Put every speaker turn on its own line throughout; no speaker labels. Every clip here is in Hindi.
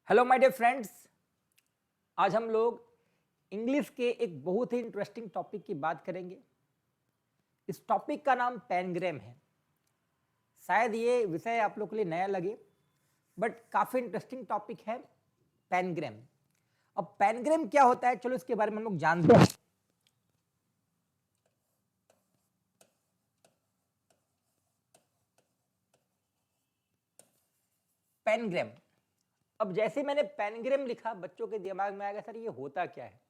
हेलो माय डियर फ्रेंड्स, आज हम लोग इंग्लिश के एक बहुत ही इंटरेस्टिंग टॉपिक की बात करेंगे। इस टॉपिक का नाम पैनग्राम है। शायद ये विषय आप लोग के लिए नया लगे, बट काफ़ी इंटरेस्टिंग टॉपिक है पैनग्राम। अब पैनग्राम क्या होता है, चलो इसके बारे में हम लोग जानते हैं। पैनग्राम, अब जैसे मैंने पैनग्राम लिखा, बच्चों के दिमाग में आएगा सर ये होता क्या है।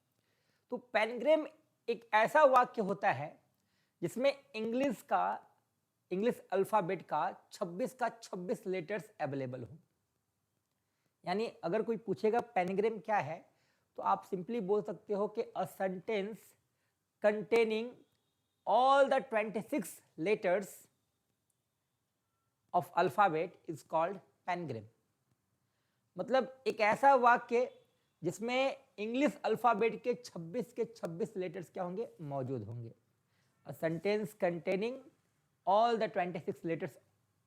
तो पैनग्राम एक ऐसा वाक्य होता है जिसमें इंग्लिश अल्फाबेट का 26 का 26 लेटर्स अवेलेबल हो। यानी अगर कोई पूछेगा पैनग्राम क्या है, तो आप सिंपली बोल सकते हो कि a sentence containing all the 26 letters of alphabet is called pangram. मतलब एक ऐसा वाक्य जिसमें इंग्लिश अल्फाबेट के 26 लेटर्स क्या होंगे, मौजूद होंगे। A sentence containing all the 26 letters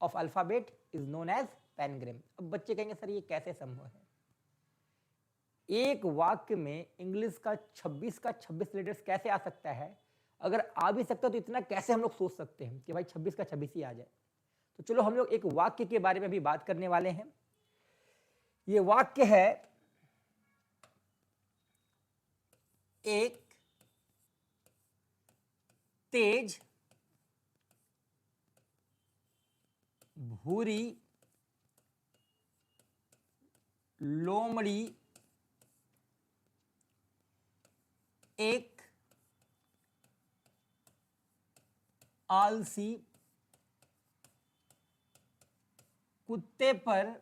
of alphabet is known as pangram. अब बच्चे कहेंगे सर ये कैसे संभव है, एक वाक्य में इंग्लिश का 26 का 26 लेटर्स कैसे आ सकता है। अगर आ भी सकता तो इतना कैसे हम लोग सोच सकते हैं कि भाई 26 का 26 ही आ जाए। तो चलो हम लोग एक वाक्य के बारे में भी बात करने वाले हैं। ये वाक्य है, एक तेज भूरी लोमड़ी एक आलसी कुत्ते पर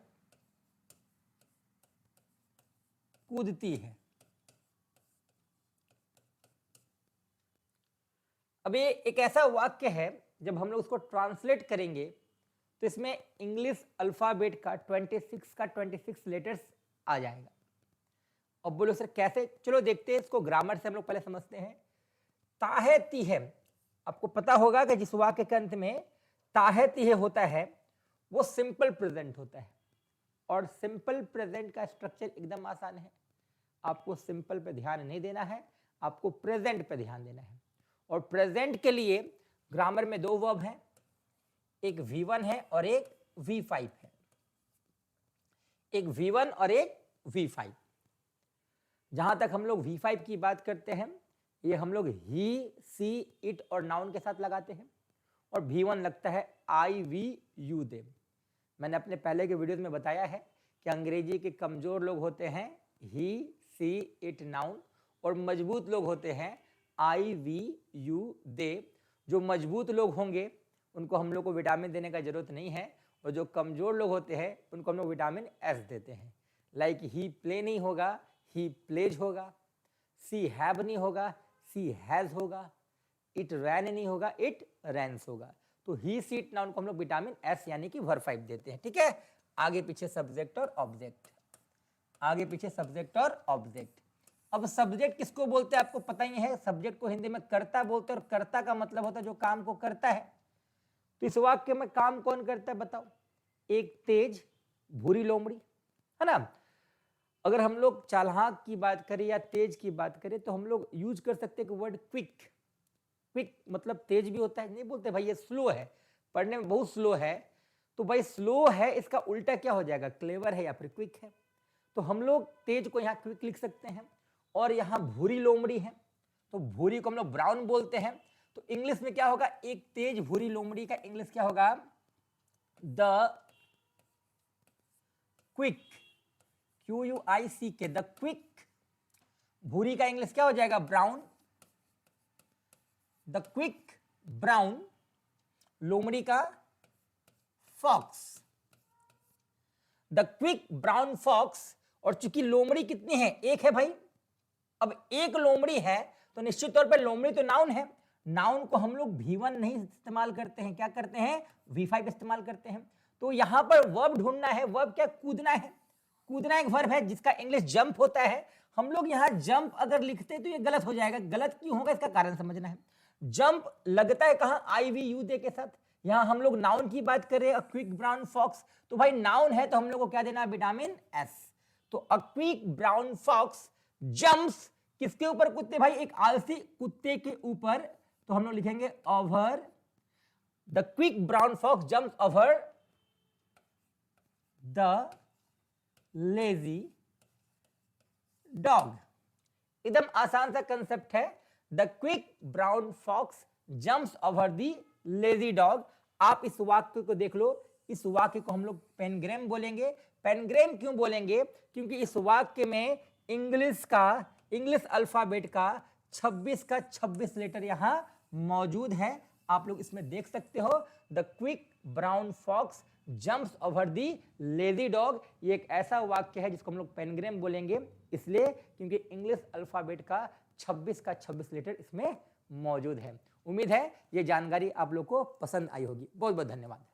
कूदती है। अब ये एक ऐसा वाक्य है, जब हम लोग उसको ट्रांसलेट करेंगे तो इसमें इंग्लिश अल्फाबेट का 26 का 26 लेटर्स आ जाएगा। अब बोलो सर कैसे, चलो देखते हैं इसको ग्रामर से हम लोग पहले समझते हैं। ताहे तीहे, आपको पता होगा कि जिस वाक्य के अंत में ताहे तीहे होता है वो सिंपल प्रेजेंट होता है। और सिंपल प्रेजेंट का स्ट्रक्चर एकदम आसान है। आपको सिंपल पे ध्यान नहीं देना है, आपको प्रेजेंट पे ध्यान देना है। और प्रेजेंट के लिए ग्रामर में दो वर्ब हैं, एक V1 है और एक V5 है। एक V1 और एक V5। जहां तक हम लोग V5 की बात करते हैं, ये हम लोग ही, सी, इट और नाउन के साथ लगाते हैं। और V1 लगता है आई, वी, यू, दे। मैंने अपने पहले के वीडियोस में बताया है कि अंग्रेजी के कमजोर लोग होते हैं ही, सी, इट, नाउन, और मजबूत लोग होते हैं आई, वी, यू, दे। जो मजबूत लोग होंगे उनको हम लोग को विटामिन देने का जरूरत नहीं है, और जो कमजोर लोग होते हैं उनको हम लोग विटामिन एस देते हैं। लाइक ही प्ले नहीं होगा, ही प्लेज होगा। सी हैव नहीं होगा, सी हैज होगा। इट रैन नहीं होगा, इट रैंस होगा। तो ही, सी, इट, नाउन को हम लोग विटामिन एस यानी कि वर्ब 5 देते हैं। ठीक है, आगे पीछे सब्जेक्ट और ऑब्जेक्ट, आगे पीछे सब्जेक्ट और ऑब्जेक्ट। अब सब्जेक्ट किसको बोलते हैं आपको पता ही है। सब्जेक्ट को हिंदी में कर्ता बोलते हैं, और कर्ता का मतलब होता है जो काम को करता है। तो इस वाक्य में काम कौन करता है बताओ, एक तेज भूरी लोमड़ी, है ना। अगर हम लोग चालाक की बात करें या तेज की बात करें तो हम लोग यूज कर सकते हैं वर्ड क्विक। क्विक मतलब तेज भी होता है, नहीं बोलते भाई ये स्लो है, पढ़ने में बहुत स्लो है। तो भाई स्लो है इसका उल्टा क्या हो जाएगा, क्लेवर है या फिर क्विक है। तो हम लोग तेज को यहाँ क्विक लिख सकते हैं। और यहाँ भूरी लोमड़ी है, तो भूरी को हम लोग ब्राउन बोलते हैं। तो इंग्लिश में क्या होगा, एक तेज भूरी लोमड़ी का इंग्लिश क्या होगा, the quick, QUICK, the quick. भूरी का इंग्लिश क्या हो जाएगा, ब्राउन। द क्विक ब्राउन लोमड़ी का fox, the quick brown fox. और चूंकि लोमड़ी कितनी है, एक है भाई। अब एक लोमड़ी है तो निश्चित तौर पर लोमड़ी तो नाउन है। नाउन को हम लोग V1 नहीं इस्तेमाल करते हैं, क्या करते हैं, V5 इस्तेमाल करते हैं। तो यहां पर वर्ब ढूंढना है, वर्ब क्या, कूदना है। कूदना एक वर्ब है जिसका इंग्लिश जंप होता है। हम लोग यहां जंप अगर लिखते तो ये गलत हो जाएगा। गलत क्यों होगा, इसका कारण समझना है। जंप लगता है कहां, आई, वी, यू, दे के साथ। यहां हम लोग नाउन की बात करें, क्विक ब्राउन फॉक्स, तो भाई नाउन है तो हम लोग को क्या देना है, विटामिन एस। तो a quick brown fox jumps किसके ऊपर कूदते भाई, एक आलसी कुत्ते के ऊपर, तो हम लोग लिखेंगे over, the quick brown fox jumps over the lazy dog. एकदम आसान सा कंसेप्ट है, the quick brown fox jumps over the lazy dog. आप इस वाक्य को देख लो, इस वाक्य को हम लोग पेनग्राम बोलेंगे। पेनग्राम क्यों बोलेंगे, क्योंकि इस वाक्य में इंग्लिश अल्फाबेट का 26 का 26 लेटर यहां मौजूद है। आप लोग इसमें देख सकते हो, the quick brown fox jumps over the lazy dog. ये एक ऐसा वाक्य है जिसको हम लोग पेनग्राम बोलेंगे, इसलिए क्योंकि इंग्लिश अल्फाबेट का 26 का 26 लेटर इसमें मौजूद है। उम्मीद है ये जानकारी आप लोग को पसंद आई होगी। बहुत बहुत धन्यवाद।